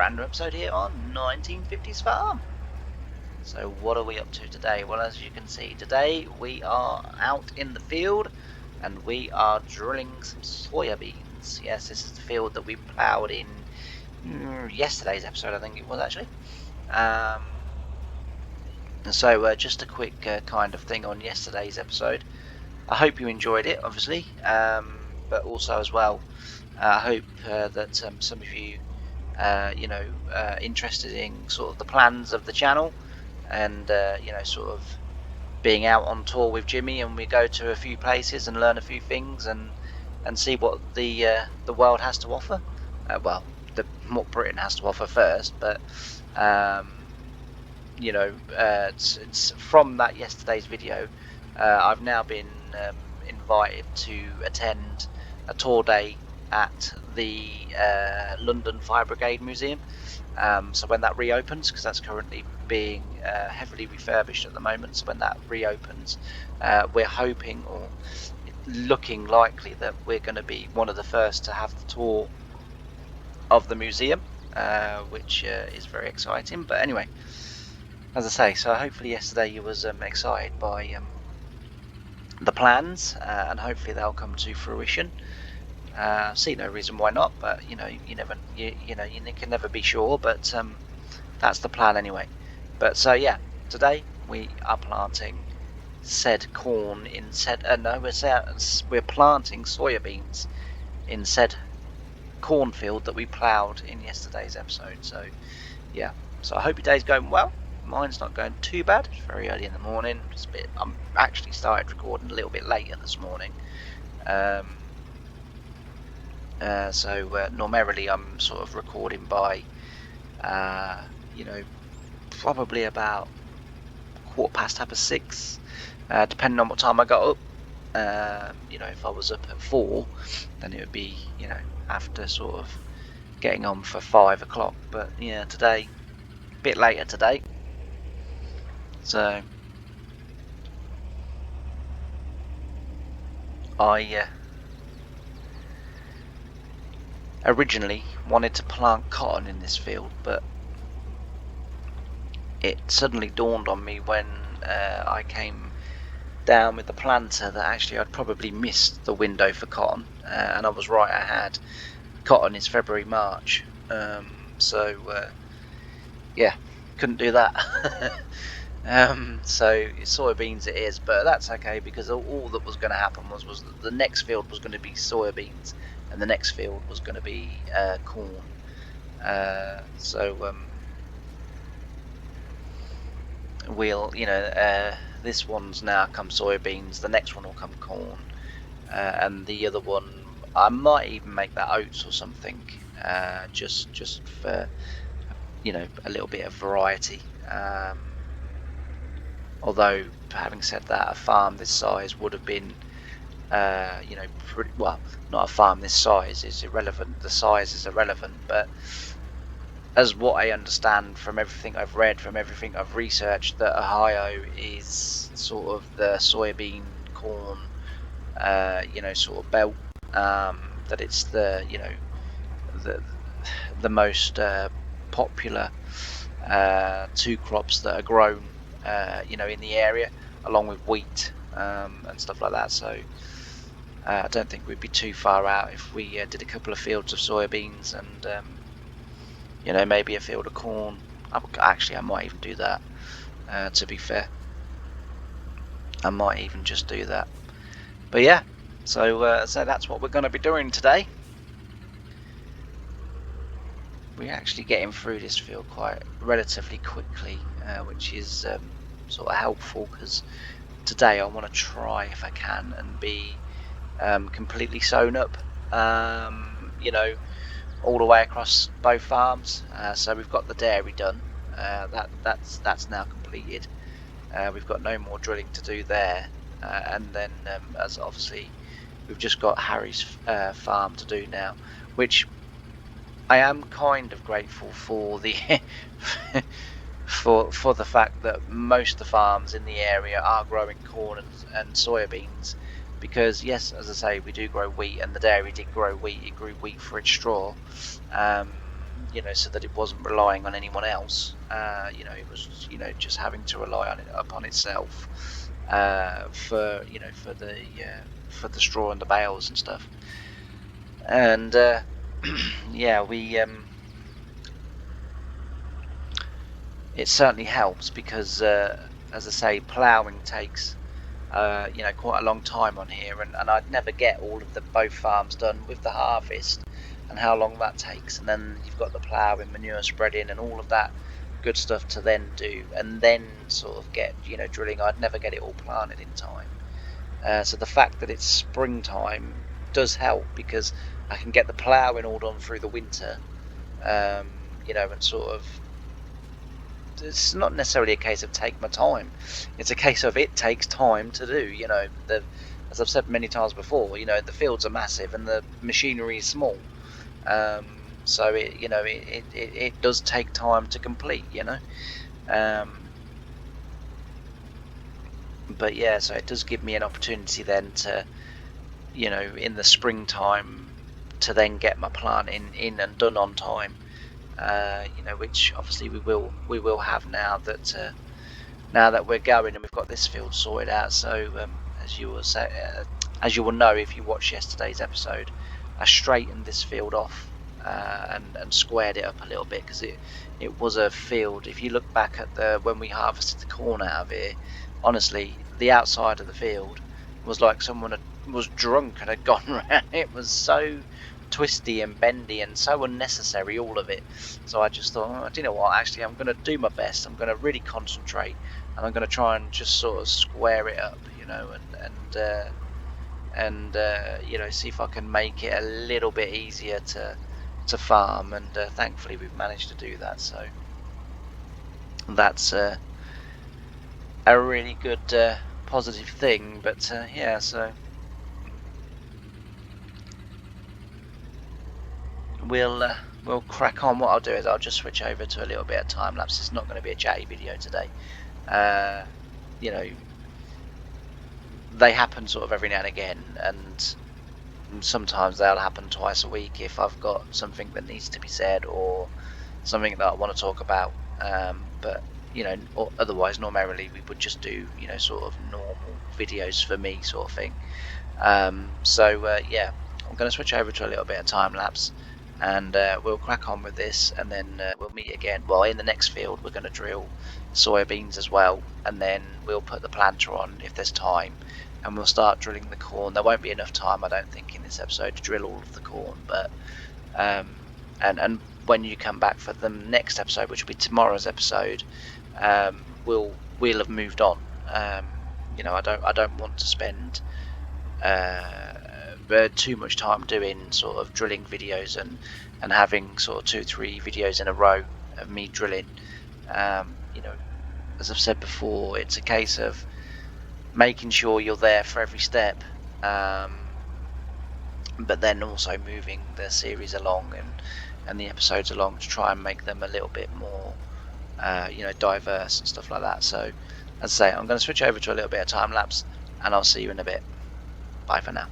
brand new episode here on 1950's Farm. So what are we up to today? Well, as you can see, today we are out in the field and we are drilling some soybeans. Yes, this is the field that we ploughed in yesterday's episode, I think it was actually. So just a quick kind of thing on yesterday's episode. I hope you enjoyed it, obviously, but also as well, I hope that some of you interested in sort of the plans of the channel and sort of being out on tour with Jimmy, and we go to a few places and learn a few things and see what the world has to offer. What Britain has to offer first, but it's from that yesterday's video. I've now been invited to attend a tour day at the London Fire Brigade Museum. So when that reopens, because that's currently being heavily refurbished at the moment, so when that reopens, we're hoping or looking likely that we're going to be one of the first to have the tour of the museum, which is very exciting. But anyway, as I say, so hopefully yesterday you was excited by the plans, and hopefully they'll come to fruition. See no reason why not, but you can never be sure, but that's the plan anyway. But so yeah, today we are planting said corn in said we're planting soybeans in said cornfield that we ploughed in yesterday's episode. So yeah, so I hope your day's going well. Mine's not going too bad. It's very early in the morning. I'm actually started recording a little bit later this morning. So normally I'm sort of recording by probably about 6:15, depending on what time I got up. If I was up at 4, then it would be after sort of getting on for 5 o'clock. But yeah, today a bit later today. So I originally wanted to plant cotton in this field, but it suddenly dawned on me when I came down with the planter that actually I'd probably missed the window for cotton, and I was right. I had cotton is February, March, so yeah, couldn't do that. So soybeans it is, but that's okay, because all that was going to happen was that the next field was going to be soybeans and the next field was going to be corn. We'll this one's now come soybeans, the next one will come corn, and the other one I might even make that oats or something, just for a little bit of variety. Although, having said that, a farm this size would have been, pretty well. Not a farm this size is irrelevant. The size is irrelevant, but as what I understand from everything I've read, from everything I've researched, that Ohio is sort of the soybean corn, sort of belt. That it's the most popular two crops that are grown, in the area, along with wheat and stuff like that. So I don't think we'd be too far out if we did a couple of fields of soybeans and maybe a field of corn. I might even do that. To be fair, I might even just do that. But yeah, so that's what we're going to be doing today. We're actually getting through this field quite relatively quickly, which is sort of helpful, because today I want to try, if I can, and be completely sown up, all the way across both farms. So we've got the dairy done. That's now completed. We've got no more drilling to do there, and then as obviously we've just got Harry's farm to do now, which I am kind of grateful for the for the fact that most of the farms in the area are growing corn and soybeans, because yes, as I say, we do grow wheat, and the dairy did grow wheat. It grew wheat for its straw, so that it wasn't relying on anyone else. It was just having to rely on it upon itself for the straw and the bales and stuff. And yeah, we it certainly helps because, as I say, ploughing takes quite a long time on here, and I'd never get all of both farms done with the harvest and how long that takes, and then you've got the ploughing, manure spreading, and all of that good stuff to then do, and then sort of get drilling. I'd never get it all planted in time. So the fact that it's springtime does help because I can get the ploughing all done through the winter, and sort of. It's not necessarily a case of take my time. It's a case of it takes time to do. As I've said many times before, the fields are massive and the machinery is small. So it does take time to complete. But yeah, so it does give me an opportunity then to, in the springtime, to then get my planting in and done on time. Which obviously we will have now that we're going and we've got this field sorted out. So as you will know if you watched yesterday's episode, I straightened this field off and squared it up a little bit because it was a field. If you look back at when we harvested the corn out of here, honestly, the outside of the field was like someone was drunk and had gone around. It was so twisty and bendy and so unnecessary, all of it. So I just thought, do you know what, actually I'm going to do my best. I'm going to really concentrate and I'm going to try and just sort of square it up, and see if I can make it a little bit easier to farm, and thankfully we've managed to do that. So that's a really good positive thing. But yeah, so we'll crack on. What I'll do is I'll just switch over to a little bit of time lapse. It's not going to be a chatty video today. They happen sort of every now and again, and sometimes they'll happen twice a week if I've got something that needs to be said or something that I want to talk about. But or otherwise normally we would just do sort of normal videos for me sort of thing. So yeah, I'm going to switch over to a little bit of time lapse, and we'll crack on with this, and then we'll meet again. Well, in the next field we're going to drill soybeans as well, and then we'll put the planter on if there's time, and we'll start drilling the corn. There won't be enough time, I don't think, in this episode to drill all of the corn, but and when you come back for the next episode, which will be tomorrow's episode, we'll have moved on. I don't want to spend too much time doing sort of drilling videos and having sort of 2-3 videos in a row of me drilling. As I've said before, it's a case of making sure you're there for every step, but then also moving the series along and the episodes along to try and make them a little bit more diverse and stuff like that. So as I say, I'm going to switch over to a little bit of time lapse, and I'll see you in a bit. Bye for now.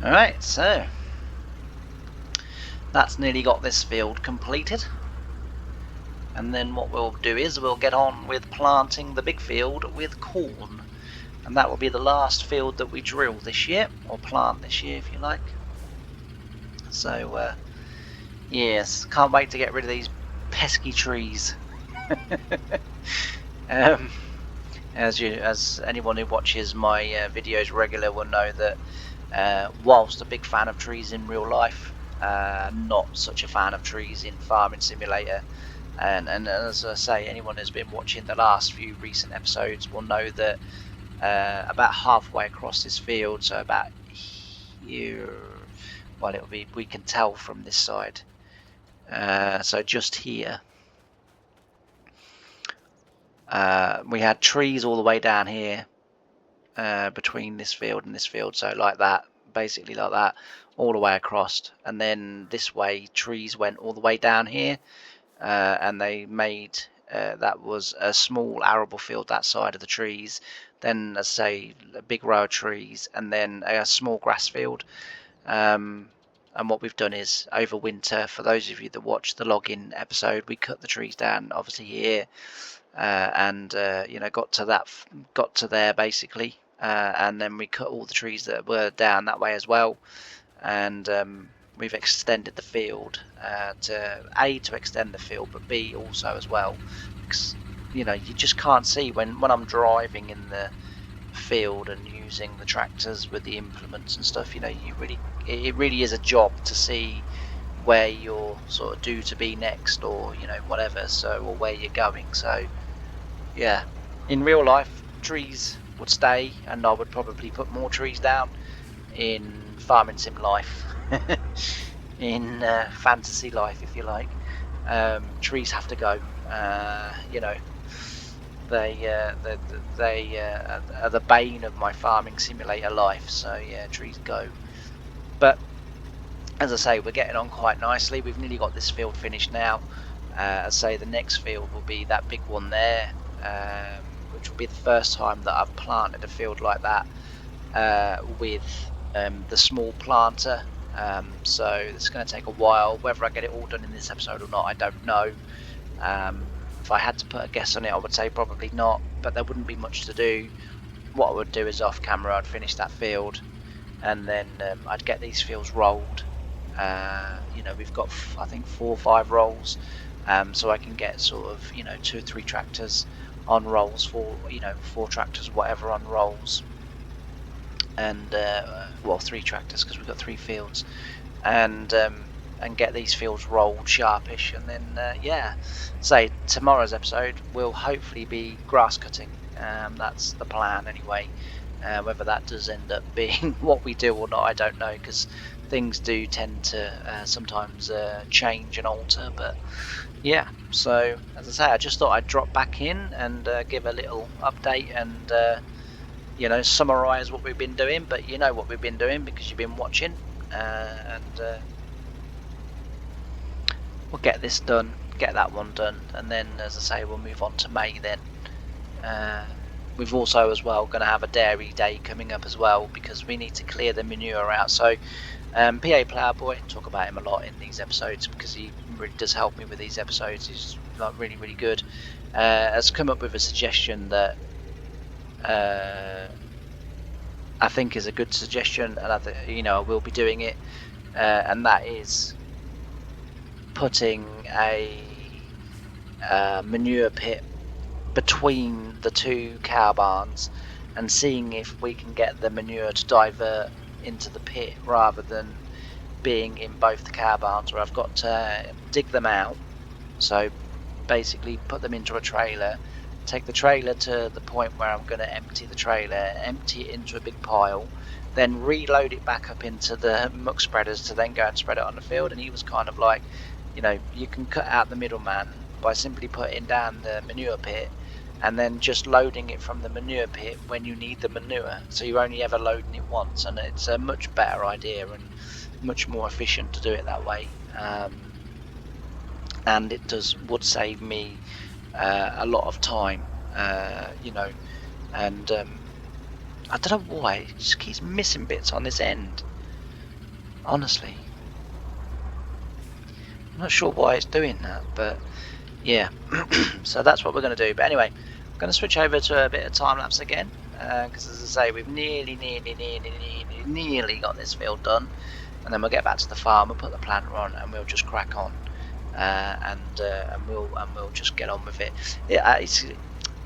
Alright, so that's nearly got this field completed. And then what we'll do is we'll get on with planting the big field with corn. And that will be the last field that we drill this year, or plant this year if you like. So yes, can't wait to get rid of these pesky trees. As anyone who watches my videos regular will know that whilst a big fan of trees in real life, not such a fan of trees in Farming Simulator. And as I say, anyone who's been watching the last few recent episodes will know that about halfway across this field, so about here, well, it'll be, we can tell from this side, so just here, we had trees all the way down here, between this field and this field, so like that, basically like that, all the way across, and then this way trees went all the way down here, and they made that was a small arable field that side of the trees, then let's say a big row of trees, and then a small grass field. And what we've done is over winter, for those of you that watched the login episode, we cut the trees down obviously here, and you know, got to there basically, and then we cut all the trees that were down that way as well, and we've extended the field, to extend the field, but B also as well, because you know, you just can't see when I'm driving in the field and using the tractors with the implements and stuff, you know, it really is a job to see where you're sort of due to be next, or you know, whatever, so, or where you're going. So yeah, in real life trees would stay, and I would probably put more trees down. In farming sim life, in fantasy life if you like, trees have to go. You know, they are the bane of my farming simulator life, so yeah, trees go. But as I say, we're getting on quite nicely. We've nearly got this field finished now. I say the next field will be that big one there, which will be the first time that I've planted a field like that with the small planter. So it's going to take a while. Whether I get it all done in this episode or not, I don't know. If I had to put a guess on it, I would say probably not, but there wouldn't be much to do. What I would do is off camera I'd finish that field, and then I'd get these fields rolled. You know, we've got I think 4 or 5 rolls, so I can get sort of, you know, 2 or 3 tractors on rolls, 4, you know, 4 tractors whatever on rolls, and well, 3 tractors because we've got 3 fields, and get these fields rolled sharpish, and then yeah, say tomorrow's episode will hopefully be grass cutting. That's the plan anyway. Whether that does end up being what we do or not, I don't know, because things do tend to sometimes change and alter. But yeah, so as I say, I just thought I'd drop back in and give a little update and you know, summarize what we've been doing. But you know what we've been doing because you've been watching, and we'll get this done, get that one done, and then as I say, we'll move on to May then. We've also as well going to have a dairy day coming up as well, because we need to clear the manure out. So PA Ploughboy, talk about him a lot in these episodes because he really does help me with these episodes. He's like really good. Has come up with a suggestion that I think is a good suggestion, and you know, I will be doing it, and that is putting a manure pit between the 2 cow barns and seeing if we can get the manure to divert into the pit rather than being in both the cow barns, where I've got to dig them out. So basically put them into a trailer, take the trailer to the point where I'm going to empty the trailer, empty it into a big pile, then reload it back up into the muck spreaders to then go and spread it on the field. And he was kind of like, you know, you can cut out the middleman by simply putting down the manure pit and then just loading it from the manure pit when you need the manure, so you're only ever loading it once, and it's a much better idea and much more efficient to do it that way. And it would save me a lot of time, you know, and I don't know why it just keeps missing bits on this end. honestly. I'm not sure why it's doing that, but yeah. So that's what we're going to do. But anyway, I'm going to switch over to a bit of time lapse again, because as I say, we've nearly got this field done, and then we'll get back to the farm, we'll put the planter on, and we'll just crack on, and we'll just get on with it. Yeah, it's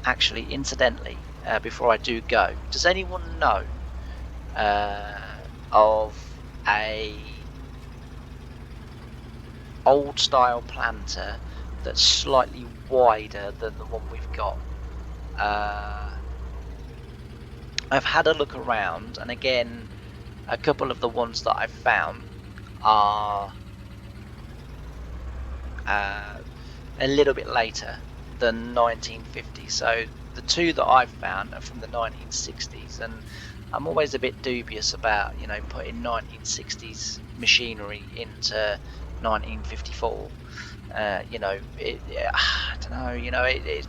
actually, incidentally, before I do go, does anyone know of a old style planter that's slightly wider than the one we've got? I've had a look around, and again, a couple of the ones that I've found are a little bit later than 1950s. So the two that I've found are from the 1960s, and I'm always a bit dubious about, you know, putting 1960s machinery into 1954. You know, I don't know, you know, it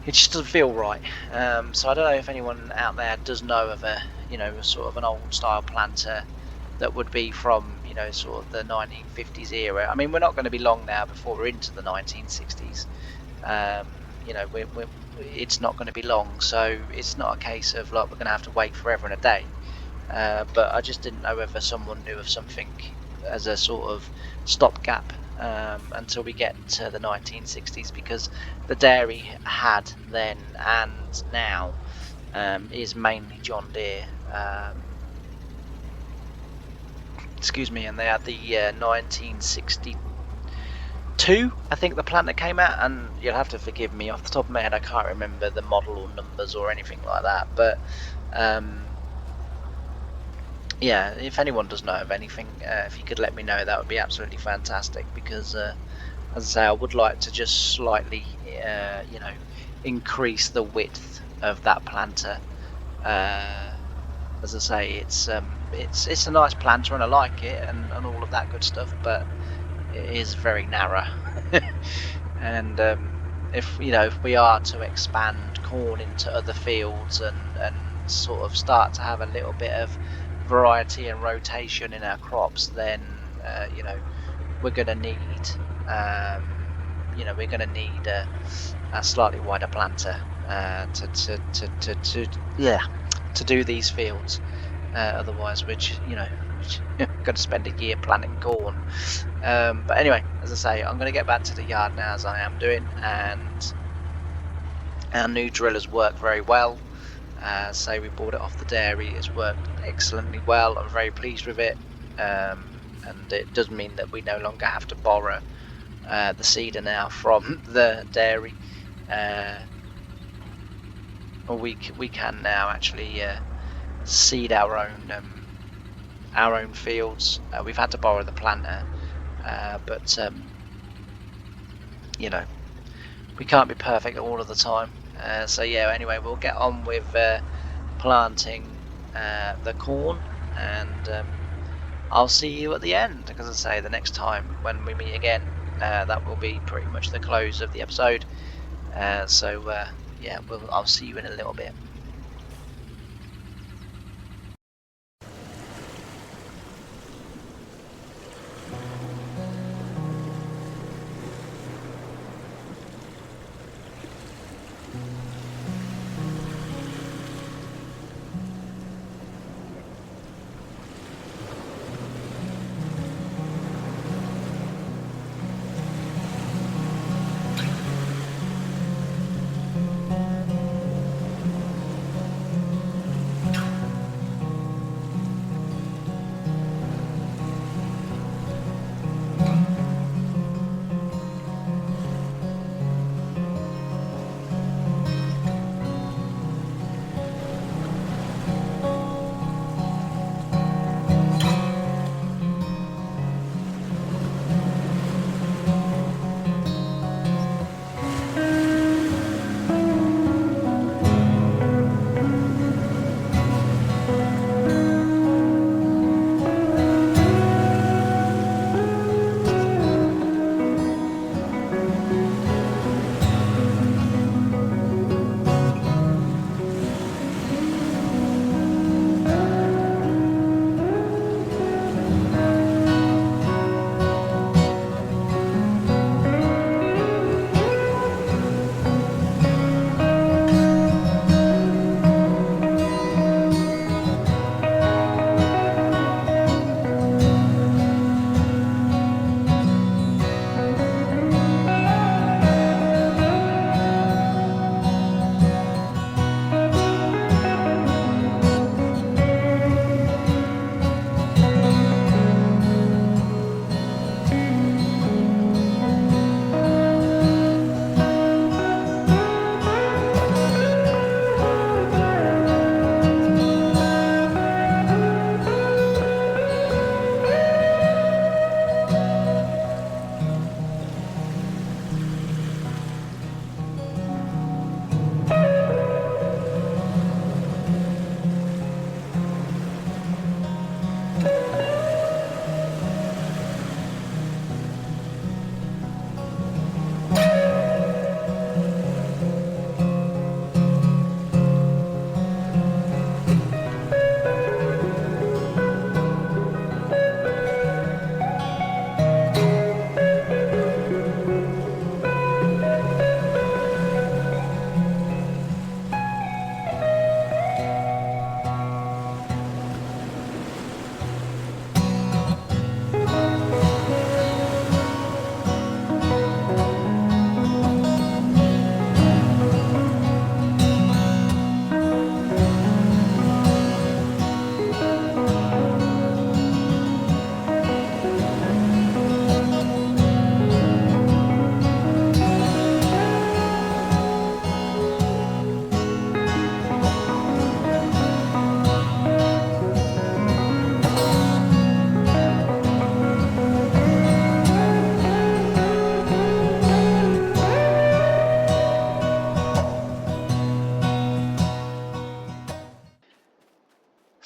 just doesn't feel right. So I don't know if anyone out there does know of a, you know, sort of an old style planter that would be from, you know, sort of the 1950s era. I mean, we're not going to be long now before we're into the 1960s. You know, it's not going to be long, so it's not a case of like we're going to have to wait forever and a day. But I just didn't know whether someone knew of something as a sort of stopgap until we get to the 1960s, because the dairy had then and now is mainly John Deere. Excuse me, and they had the 1962, I think, the planter came out, and you'll have to forgive me, off the top of my head I can't remember the model or numbers or anything like that, but yeah, if anyone does know of anything, if you could let me know, that would be absolutely fantastic, because as I say, I would like to just slightly you know, increase the width of that planter. As I say, it's a nice planter and I like it, and all of that good stuff, but it is very narrow. And if, you know, if we are to expand corn into other fields and sort of start to have a little bit of variety and rotation in our crops, then you know, we're going to need you know, we're going to need a slightly wider planter to do these fields. Otherwise, you know, we're going to spend a year planting corn. But anyway, as I say, I'm going to get back to the yard now, as I am doing, and our new drillers work very well. So we bought it off the dairy. It's worked excellently well. I'm very pleased with it, and it does mean that we no longer have to borrow the seeder now from the dairy. We can now actually seed our own fields. We've had to borrow the planter, but you know, we can't be perfect all of the time. So yeah, anyway, we'll get on with planting the corn, and I'll see you at the end, because I say, the next time when we meet again, that will be pretty much the close of the episode. So yeah, I'll see you in a little bit.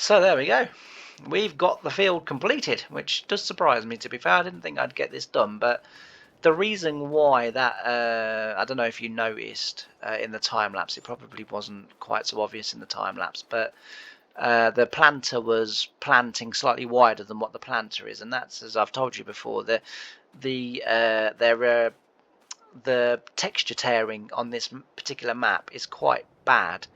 So there we go. We've got the field completed, which does surprise me, to be fair. I didn't think I'd get this done, but the reason why that, I don't know if you noticed in the time lapse, it probably wasn't quite so obvious in the time lapse, but the planter was planting slightly wider than what the planter is, and that's, as I've told you before, the texture tearing on this particular map is quite bad.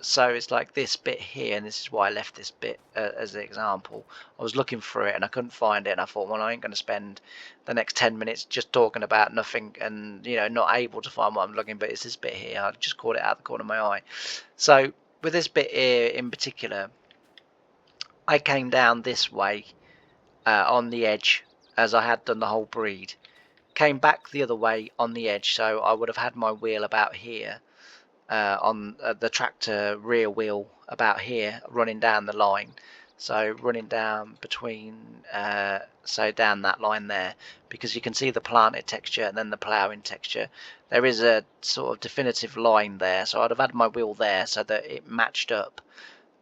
So it's like this bit here, and this is why I left this bit as an example. I was looking for it and I couldn't find it, and I thought, well, I ain't going to spend the next 10 minutes just talking about nothing and not able to find what I'm looking. But it's this bit here. I just caught it out the corner of my eye. So with this bit here in particular, I came down this way on the edge as I had done the whole breed. Came back the other way on the edge, so I would have had my wheel about here. On the tractor rear wheel about here, running down the line, so running down between so down that line there, because you can see the planted texture and then the ploughing texture. There is a sort of definitive line there, so I'd have had my wheel there so that it matched up,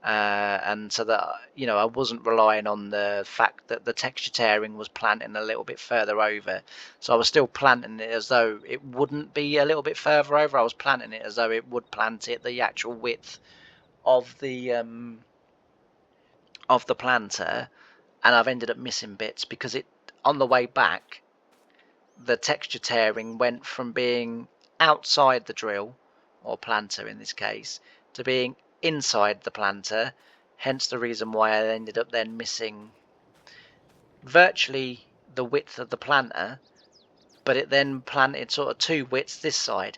and so that I wasn't relying on the fact that the texture tearing was planting a little bit further over. So I was still planting it as though it wouldn't be a little bit further over. I was planting it as though it would plant it the actual width of the planter, and I've ended up missing bits because it on the way back the texture tearing went from being outside the drill, or planter in this case, to being inside the planter, hence the reason why I ended up then missing virtually the width of the planter, but it then planted sort of two widths this side,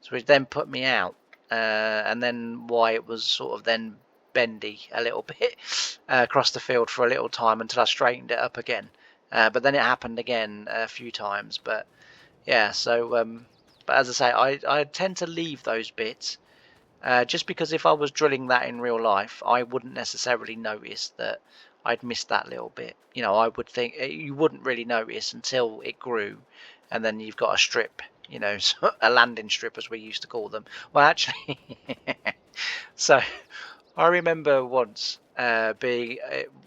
so it then put me out, and then why it was sort of then bendy a little bit across the field for a little time until I straightened it up again, but then it happened again a few times. But yeah, so but as I say, I tend to leave those bits just because if I was drilling that in real life, I wouldn't necessarily notice that I'd missed that little bit. I would think you wouldn't really notice until it grew, and then you've got a strip, a landing strip as we used to call them. Well, actually, so I remember once being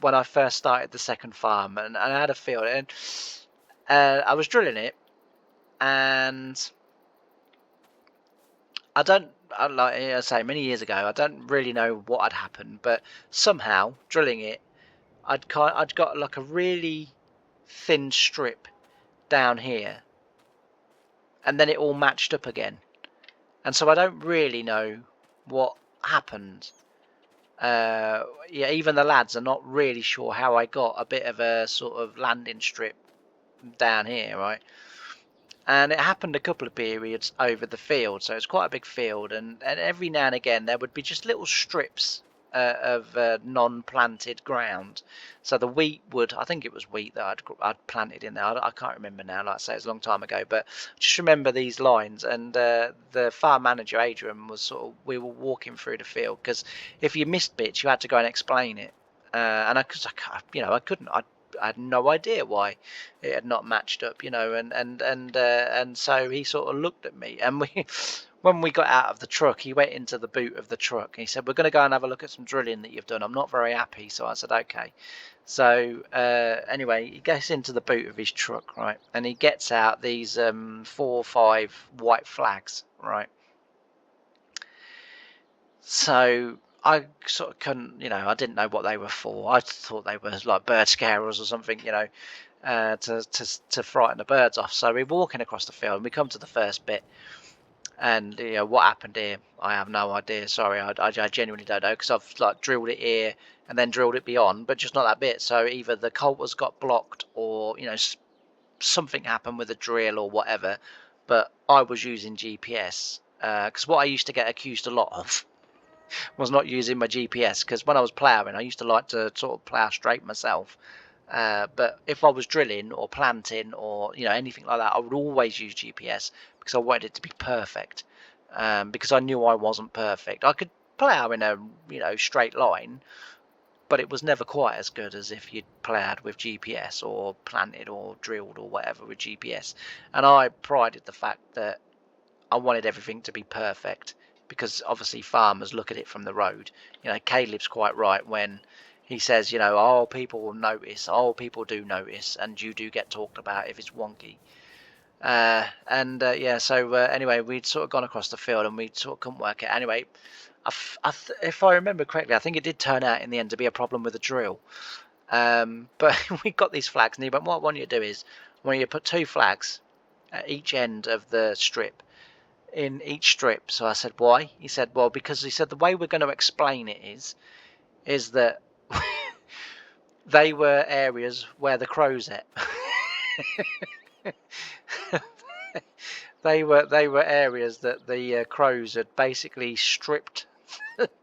when I first started the second farm, and I had a field, and I was drilling it, and like I say, many years ago, I don't really know what had happened, but somehow drilling it, I'd got like a really thin strip down here, and then it all matched up again, and so I don't really know what happened. Yeah, even the lads are not really sure how I got a bit of a sort of landing strip down here, right? And it happened a couple of periods over the field, so it's quite a big field, and every now and again there would be just little strips of non-planted ground. So the wheat I think it was wheat that I'd planted in there. I can't remember now, like I say, it's a long time ago, but just remember these lines. And the farm manager Adrian was we were walking through the field, because if you missed bits you had to go and explain it, and I couldn't. I had no idea why it had not matched up, and so he sort of looked at me, and when we got out of the truck, he went into the boot of the truck and he said, "We're going to go and have a look at some drilling that you've done. I'm not very happy." So I said, "Okay." So anyway, he gets into the boot of his truck, right, and he gets out these 4 or 5 white flags, right. So I sort of couldn't, I didn't know what they were for. I thought they were like bird scarers or something, to frighten the birds off. So we're walking across the field and we come to the first bit, and what happened here, I have no idea. Sorry, I genuinely don't know, because I've like drilled it here and then drilled it beyond, but just not that bit. So either the coulters got blocked, or something happened with the drill or whatever. But I was using GPS, because what I used to get accused a lot of was not using my GPS, because when I was ploughing I used to like to sort of plough straight myself, but if I was drilling or planting or anything like that, I would always use GPS, because I wanted it to be perfect, because I knew I wasn't perfect. I could plough in a straight line, but it was never quite as good as if you'd ploughed with GPS or planted or drilled or whatever with GPS. And I prided the fact that I wanted everything to be perfect, because obviously farmers look at it from the road. You know, Caleb's quite right when he says, you know, oh, people will notice, oh, people do notice, and you do get talked about if it's wonky. Yeah, so anyway, we'd sort of gone across the field and we sort of couldn't work it. Anyway, if I remember correctly, I think it did turn out in the end to be a problem with the drill. But we got these flags, and he went, what I want you to do is, I want you to put 2 flags at each end of the strip, in each strip. So I said, why? He said, well, because he said the way we're going to explain it is that they were areas where the crows ate. They were areas that the crows had basically stripped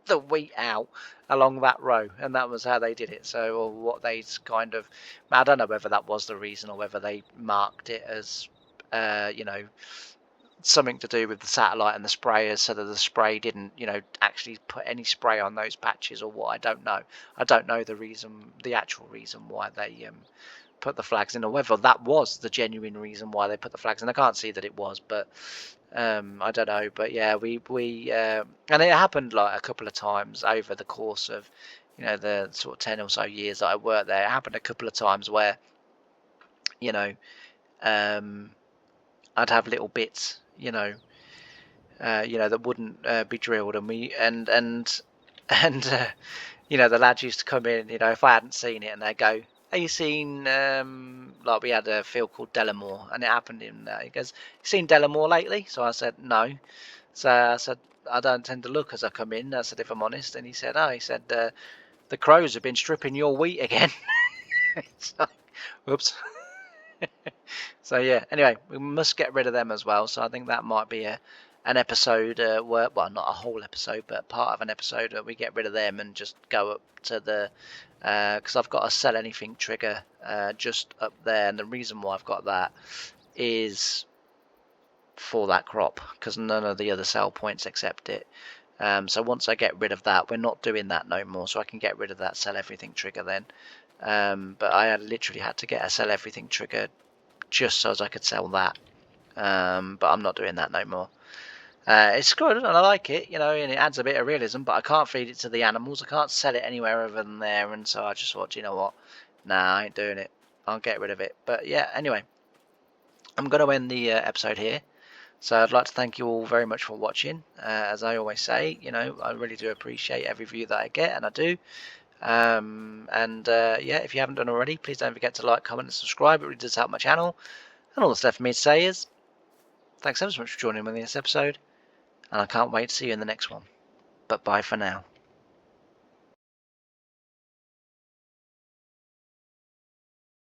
the wheat out along that row, and that was how they did it. So, or what they kind of, I don't know whether that was the reason or whether they marked it as, you know, something to do with the satellite and the sprayers, so that the spray didn't, you know, actually put any spray on those patches or what. I don't know. I don't know the reason, the actual reason why they put the flags in, or whether that was the genuine reason why they put the flags in. I can't see that it was, but I don't know. But yeah, we and it happened like a couple of times over the course of, you know, the sort of 10 or so years that I worked there. It happened a couple of times where, you know, I'd have little bits, you know, that wouldn't be drilled, and you know, the lads used to come in, you know, if I hadn't seen it, and they'd go, have you seen, like we had a field called Delamore, and it happened in, he goes, you seen Delamore lately? So I said, no. So I said, I don't tend to look as I come in. I said, if I'm honest. And he said, oh, he said, the crows have been stripping your wheat again. So, whoops. So yeah, anyway, we must get rid of them as well. So I think that might be an episode where, well, not a whole episode, but part of an episode where we get rid of them and just go up to the, because I've got a sell anything trigger just up there, and the reason why I've got that is for that crop, because none of the other sell points accept it. So once I get rid of that, we're not doing that no more, so I can get rid of that sell everything trigger then. But I literally had to get a sell everything trigger just so as I could sell that. But I'm not doing that no more. It's good and I like it, you know, and it adds a bit of realism, but I can't feed it to the animals. I can't sell it anywhere other than there, and so I just thought, you know what, nah, I ain't doing it. I'll get rid of it. But yeah, anyway, I'm going to end the episode here. So I'd like to thank you all very much for watching. As I always say, you know, I really do appreciate every view that I get, and I do. Yeah, if you haven't done already, please don't forget to like, comment and subscribe. It really does help my channel. And all that's left for me to say is thanks ever so much for joining me in this episode, and I can't wait to see you in the next one. But bye for now.